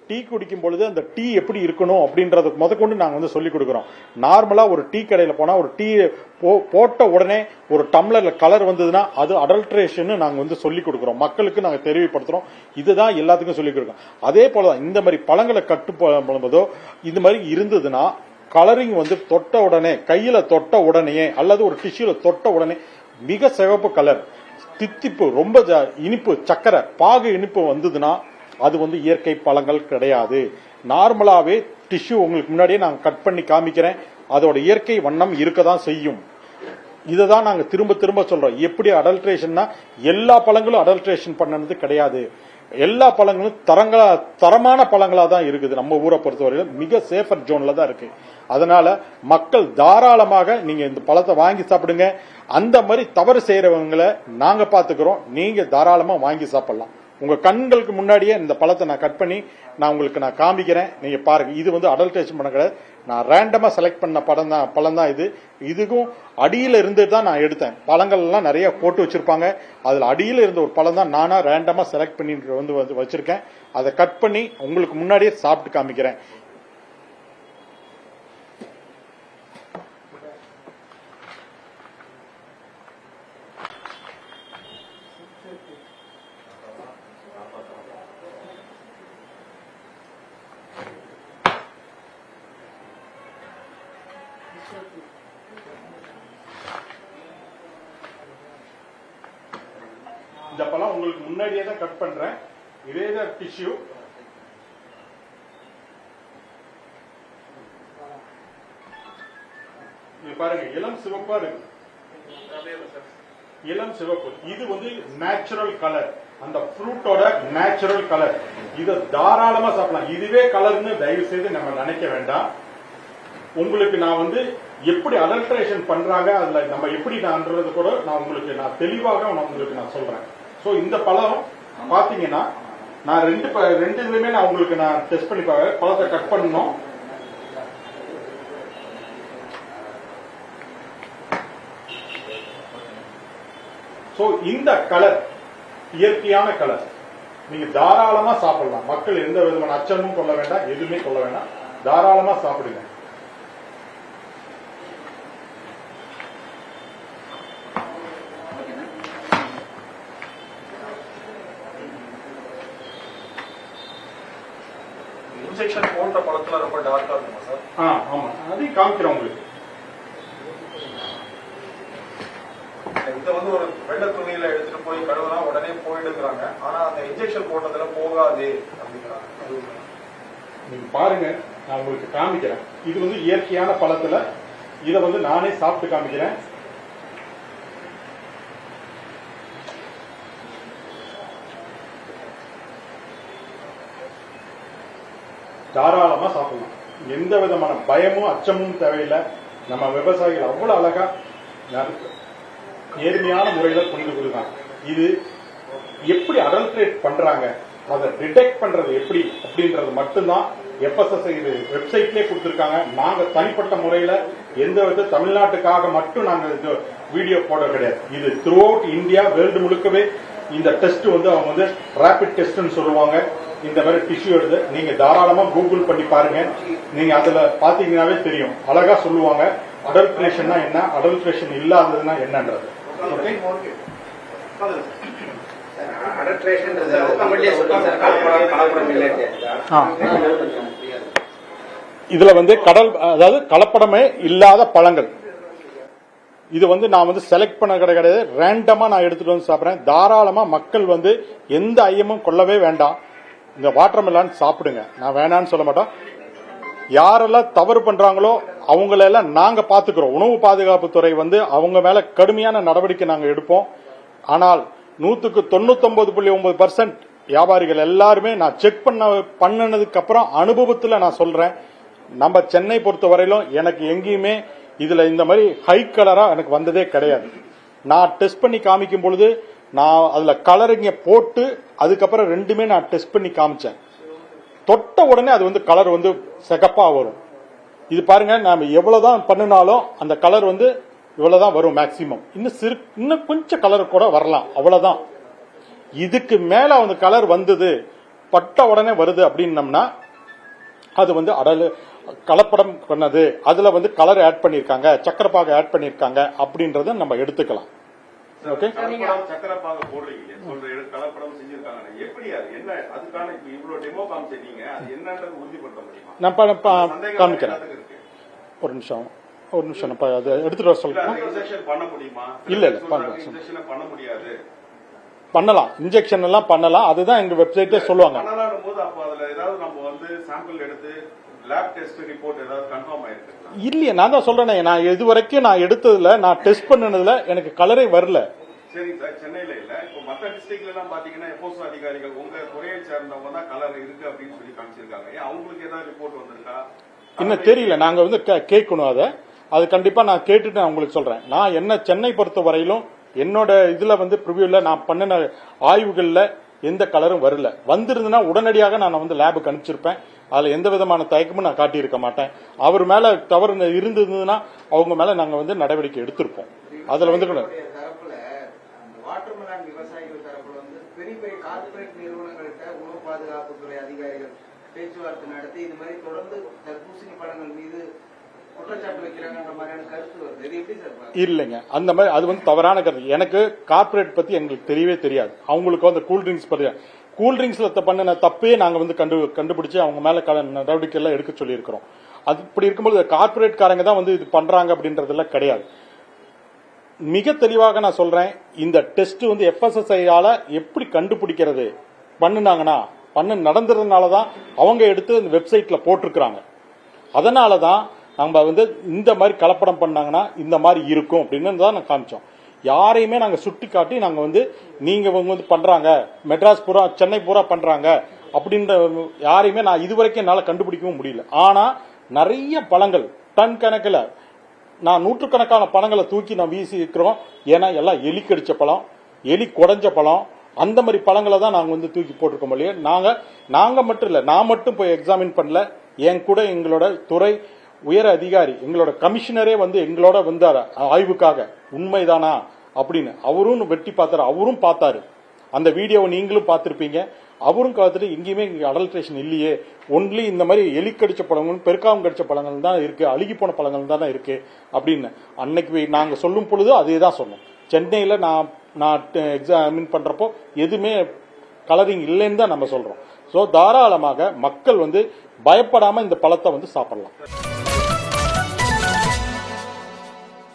Tea குடிக்கும் பொழுது அந்த டீ எப்படி இருக்கணும் அப்படின்றத முதற்கொண்டு நாங்க வந்து சொல்லி கொடுக்குறோம். நார்மலா ஒரு டீ கடையில போனா ஒரு டீ போட்ட உடனே ஒரு டம்ளர்ல கலர் வந்ததுன்னா அது அடல்ட்ரேஷன் நாங்க வந்து சொல்லி கொடுக்குறோம், மக்களுக்கு நாங்க தெளிவுபடுத்துறோம். இதுதான் எல்லாத்துக்கும் சொல்லி கொடுக்கிறோம். அதே போலதான் இந்த மாதிரி பழங்களை கட்டுப்படும்போதோ இந்த மாதிரி இருந்ததுன்னா கலரிங் வந்து தொட்ட உடனே, கையில தொட்ட உடனே அல்லது ஒரு டிஷ்யூல தொட்ட உடனே மிக சிவப்பு கலர், தித்திப்பு, ரொம்ப இனிப்பு, சக்கரை, பாகு இனிப்பு வந்ததுன்னா அது வந்து இயற்கை பழங்கள் கிடையாது. நார்மலாவே டிஷ்யூ உங்களுக்கு முன்னாடியே நாங்க கட் பண்ணி காமிக்கிறேன், அதோட இயற்கை வண்ணம் இருக்கதான் செய்யும். இததான் நாங்க திரும்ப திரும்ப சொல்றோம். எப்படி அடல்ட்ரேஷன்னா எல்லா பழங்களும் அடல்ட்ரேஷன் பண்ணது கிடையாது. எல்லா பழங்களும் தரமான பழங்களா தான் இருக்குது. நம்ம ஊரை பொறுத்தவரையிலும் மிக சேஃபர் ஜோன்ல தான் இருக்கு. அதனால மக்கள் தாராளமாக நீங்க இந்த பழத்தை வாங்கி சாப்பிடுங்க. அந்த மாதிரி தவறு செய்யறவங்களை நாங்க பாத்துக்கிறோம், நீங்க தாராளமா வாங்கி சாப்பிடலாம். உங்க கண்களுக்கு முன்னாடியே இந்த பழத்தை நான் கட் பண்ணி நான் உங்களுக்கு நான் காமிக்கிறேன், நீங்க பாருங்க. இது வந்து அடல்ட்ரேஷன் பண்ண கிடையாது, நான் ரேண்டமா செலக்ட் பண்ண பழம் தான் இது. இதுக்கும் அடியில இருந்து தான் நான் எடுத்தேன். பழங்கள் எல்லாம் நிறைய போட்டு வச்சிருப்பாங்க, அதுல அடியில இருந்த ஒரு பழம் தான் நானா ரேண்டமா செலக்ட் பண்ணி வந்து வச்சிருக்கேன். அதை கட் பண்ணி உங்களுக்கு முன்னாடியே சாப்பிட்டு காமிக்கிறேன். இந்த பழம் உங்களுக்கு முன்னாடியே தான் கட் பண்றேன். இதே தான் டிஷ்யூ. இது பாருங்க, இளம் சிவப்பா இருக்கு. இளம் சிவப்பு இது வந்து நேச்சுரல் கலர், அந்த ஃப்ரூட்டோட நேச்சுரல் கலர். இதை தாராளமா சாப்பிடலாம். இதுவே கலர்னு தயவு செய்து நம்ம நினைக்க வேண்டாம். உங்களுக்கு நான் வந்து எப்படி அடல்ட்ரேஷன் பண்றாங்க, அதுல நம்ம எப்படி நான்றது கூட நான் உங்களுக்கு தெளிவாக உங்களுக்கு நான் சொல்றேன். சோ இந்த பழம் பாத்தீங்கன்னா நான் ரெண்டு இதுலயுமே நான் உங்களுக்கு நான் டெஸ்ட் பண்ணி பழத்தை கட் பண்ணணும். சோ இந்த கலர் இயற்கையான கலர், நீங்க தாராளமா சாப்பிடலாம். மக்கள் எந்த விதமான அச்சமும் கொள்ள வேண்டாம், எதுவுமே கொள்ள வேண்டாம், தாராளமா சாப்பிடுங்க. இன்ஜெக்ஷன் போன்ற பழத்துல ரொம்ப டார்க்கா இருக்குமா சார்? ஆமா, அதையும் காமிக்கிறேன் உங்களுக்கு. இதை வந்து ஒரு வெள்ளை துணியில எடுத்துட்டு போய் கழுவுனா உடனே போயிடுங்கிறாங்க, ஆனா அந்த இன்ஜெக்ஷன் போட்டதுல போகாது அப்படிங்கிறாங்க. நீங்க பாருங்க, நான் உங்களுக்கு காமிக்கிறேன். இது வந்து இயற்கையான பழத்துல இதை வந்து நானே சாப்பிட்டு காமிக்கிறேன். தாராளமா சாப்பிடலாம். எந்த விதமான பயமும் அச்சமும் தேவையில்லை. நம்ம விவசாயிகள் அவ்வளவு அழகா நேர்மையான முறையில புரிந்து கொடுக்காங்க. இது எப்படி அடல்ட்ரேட் பண்றாங்க, அதை டிடெக்ட் பண்றது எப்படி அப்படின்றது மட்டும்தான் FSSAI வெப்சைட்லயே கொடுத்திருக்காங்க. நாங்க தனிப்பட்ட முறையில எந்த வித தமிழ்நாட்டுக்காக மட்டும் நாங்க வீடியோ போட கிடையாது. இது த்ரூ அவுட் இந்தியா, வேர்ல்டு முழுக்கவே இந்த டெஸ்ட் வந்து அவங்க வந்து ரேபிட் டெஸ்ட்னு சொல்லுவாங்க. இந்த மாதிரி டிஷ்யூ எடுத்து நீங்க தாராளமா கூகுள் பண்ணி பாருங்க. நீங்க அதுல பாத்தீங்கன்னாவே தெரியும், அழகா சொல்லுவாங்க அடல்ட்ரேஷன்னா என்ன, அடல்ட்ரேஷன் இல்லாததுன்னா என்னன்றது. இதுல வந்து அதாவது கலப்படமே இல்லாத பழங்கள். இது வந்து நான் வந்து செலக்ட் பண்ண கிடையாது, ரேண்டமா நான் எடுத்துட்டு வந்து சாப்பிடுறேன். தாராளமா மக்கள் வந்து எந்த ஐயமும் கொள்ளவே வேண்டாம். இந்த வாட்டர்மெலான் சாப்பிடுங்க, நான் வேணான்னு சொல்ல மாட்டோம். யாரெல்லாம் தவறு பண்றாங்களோ அவங்களெல்லாம் நாங்க பாத்துக்கிறோம். உணவு பாதுகாப்பு துறை வந்து அவங்க மேல கடுமையான நடவடிக்கை நாங்க எடுப்போம். ஆனால் 99.9% வியாபாரிகள் எல்லாருமே நான் செக் பண்ணதுக்கு அப்புறம் அனுபவத்துல நான் சொல்றேன், நம்ம சென்னை பொறுத்த வரையிலும் எனக்கு எங்கேயுமே இதுல இந்த மாதிரி ஹை கலரா எனக்கு வந்ததே கிடையாது. நான் டெஸ்ட் பண்ணி காமிக்கும் பொழுது நான் அதுல கலரிங்க போட்டு அதுக்கப்புறம் ரெண்டுமே நான் டெஸ்ட் பண்ணி காமிச்சேன். தொட்ட உடனே அது வந்து கலர் வந்து சிகப்பா வரும். இது பாருங்க, நாம எவ்வளவுதான் பண்ணினாலும் அந்த கலர் வந்து இவ்வளவுதான் வரும் மேக்சிமம். இன்னும் கொஞ்சம் கலர் கூட வரலாம், அவ்வளவுதான். இதுக்கு மேல அந்த கலர் வந்தது பட்ட உடனே வருது அப்படின்னம்னா அது வந்து கலப்படம் பண்ணது, அதுல வந்து கலர் ஆட் பண்ணிருக்காங்க, சக்கரை பாகு ஆட் பண்ணிருக்காங்க அப்படின்றத நம்ம எடுத்துக்கலாம். ஓகே, சக்கரப்பாக போடுறீங்க, கலப்படம் செஞ்சிருக்காங்க, எப்படி அது என்ன, அதுக்கான இவ்வளவு டெமோ காமிச்சிருக்கீங்க, அது என்னன்றது உறுதிப்படுத்த முடியுமா? நான் காமிக்கிறேன். ஒரு நிமிஷம் அதை எடுத்துட்டு வர சொல்லுங்க. பண்ண முடியுமா? இல்ல பண்ண முடியாது. பண்ணலாம், இன்ஜெக்ஷன் எல்லாம் பண்ணலாம். அதுதான் எங்க வெப்சைட்டே சொல்லுவாங்க. போது அப்ப அதுல ஏதாவது நம்ம வந்து சாம்பிள் எடுத்து லேப் டெஸ்ட் ரிப்போர்ட் ஏதாவது கன்ஃபார்ம் ஆயிருக்கு? இல்லையே, நான் தான் சொல்றேனே, நான் இது வரைக்கும் நான் எடுத்ததுல, நான் டெஸ்ட் பண்ணதுல எனக்கு கலரே வரல. சரி சார், சென்னையில இல்ல, இப்போ மற்ற டிஸ்ட்ரிக்ட்ல எல்லாம் பாத்தீங்கன்னா எஃப்ஓஎஸ் அதிகாரிகள் உங்க துறையை சேர்ந்தவங்க தான் கலர் இருக்கு அப்படின்னு சொல்லி காமிச்சிருக்காங்க. அவங்களுக்கு ஏதாவது ரிப்போர்ட் வந்திருக்கா? இன்னும் தெரியல, நாங்க வந்து கேட்கணும். அது கண்டிப்பா நான் கேட்டுட்டு நான் உங்களுக்கு சொல்றேன். நான் என்ன சென்னை பொறுத்த வரையிலும் என்னோட இதுல வந்து ப்ரிவியூல நான் பண்ணின ஆய்வுகள்ல எந்த கலரும் வரல. வந்திருந்ததுன்னா உடனடியாக நான் வந்து லேபுக்கு அனுப்பிச்சிருப்பேன். அதுல எந்த விதமான தயக்கமும் நான் காட்டியிருக்க மாட்டேன். அவர் மேல தவறு இருந்ததுன்னா அவங்க மேல நாங்க வந்து நடவடிக்கை எடுத்திருப்போம். அதுல வந்து வாட்டர்மெலன் விவசாயிகள் தரப்புல வந்து பெரிய பெரிய கார்பரேட் நிறுவனங்கள்கிட்ட உணவு பாதுகாப்புத்துறை அதிகாரிகள் பேச்சுவார்த்தை நடத்தி இது மாதிரி தொடர்ந்து தர்பூசணி பழங்கள் மீது குற்றச்சாட்டு வைக்கிறாங்கன்ற மாதிரியான கருத்து வருது. இது எப்படி சார்? இல்லைங்க, அந்த மாதிரி அது வந்து தவறான கருத்து. எனக்கு கார்பரேட் பத்தி எங்களுக்கு தெரியவே தெரியாது. அவங்களுக்கு வந்து கூல்ட்ரிங்க்ஸ் பத்தி, கூல்ட்ரிங்க்ஸ்ல பண்ணின தப்பே நாங்க வந்து கண்டுபிடிச்சு அவங்க மேல நடவடிக்கை எல்லாம் எடுக்க சொல்லியிருக்கிறோம். அது இப்படி இருக்கும்போது கார்பரேட் காரங்க தான் வந்து இது பண்றாங்க அப்படின்றதெல்லாம் கிடையாது. மிக தெளிவாக நான் சொல்றேன், இந்த டெஸ்ட் வந்து FSSAI-ஆல எப்படி கண்டுபிடிக்கிறது பண்ணுனாங்கன்னா நடந்ததுனாலதான் அவங்க எடுத்து இந்த வெப்சைட்ல போட்டிருக்கிறாங்க. அதனாலதான் நம்ம வந்து இந்த மாதிரி கலப்படம் பண்ணாங்கன்னா இந்த மாதிரி இருக்கும் அப்படின்னு தான் நான் காமிச்சோம். யாரையுமே நாங்க சுட்டி காட்டி நாங்க வந்து நீங்க வந்து பண்றாங்க, மெட்ராஸ் பூரா சென்னை பூரா பண்றாங்க அப்படின்ற யாரையுமே நான் இதுவரைக்கும் என்னால கண்டுபிடிக்கவும் முடியல. ஆனா நிறைய பழங்கள் டன் கணக்கில் நான் நூற்றுக்கணக்கான பழங்களை தூக்கி நான் வீசி இருக்கிறோம். ஏன்னா எல்லாம் எலி கடிச்ச பழம், எலி குடஞ்ச பழம், அந்த மாதிரி பழங்களை தான் நாங்க வந்து தூக்கி போட்டிருக்கோம். இல்லையா, நாங்க மட்டும் இல்ல, நான் மட்டும் போய் எக்ஸாமின் பண்ணல, என் கூட எங்களோட துறை உயர் அதிகாரி, எங்களோட கமிஷனரே வந்து எங்களோட வந்தாரு ஆய்வுக்காக. உண்மைதானா அப்படின்னு அவரும் வெட்டி பார்த்தாரு, அவரும் பார்த்தாரு. அந்த வீடியோவை நீங்களும் பார்த்திருப்பீங்க. அவரும் பார்த்துட்டு எங்கேயுமே அடல்ட்ரேஷன் இல்லையே, ஒன்லி இந்த மாதிரி எலி கடிச்ச பழங்கள், பெருக்காவும் கடிச்ச பழங்கள் தான் இருக்கு, அழுகி போன பழங்கள் தானே இருக்கு அப்படின்னு அன்னைக்கு நாங்க சொல்லும் பொழுது அதே தான் சொன்னோம். சென்னையில நான் எக்ஸாமின் பண்றப்போ எதுவுமே கலரிங் இல்லைன்னு தான் நம்ம சொல்றோம். சோ தாராளமாக மக்கள் வந்து பயப்படாம இந்த பழத்தை வந்து சாப்பிடலாம்.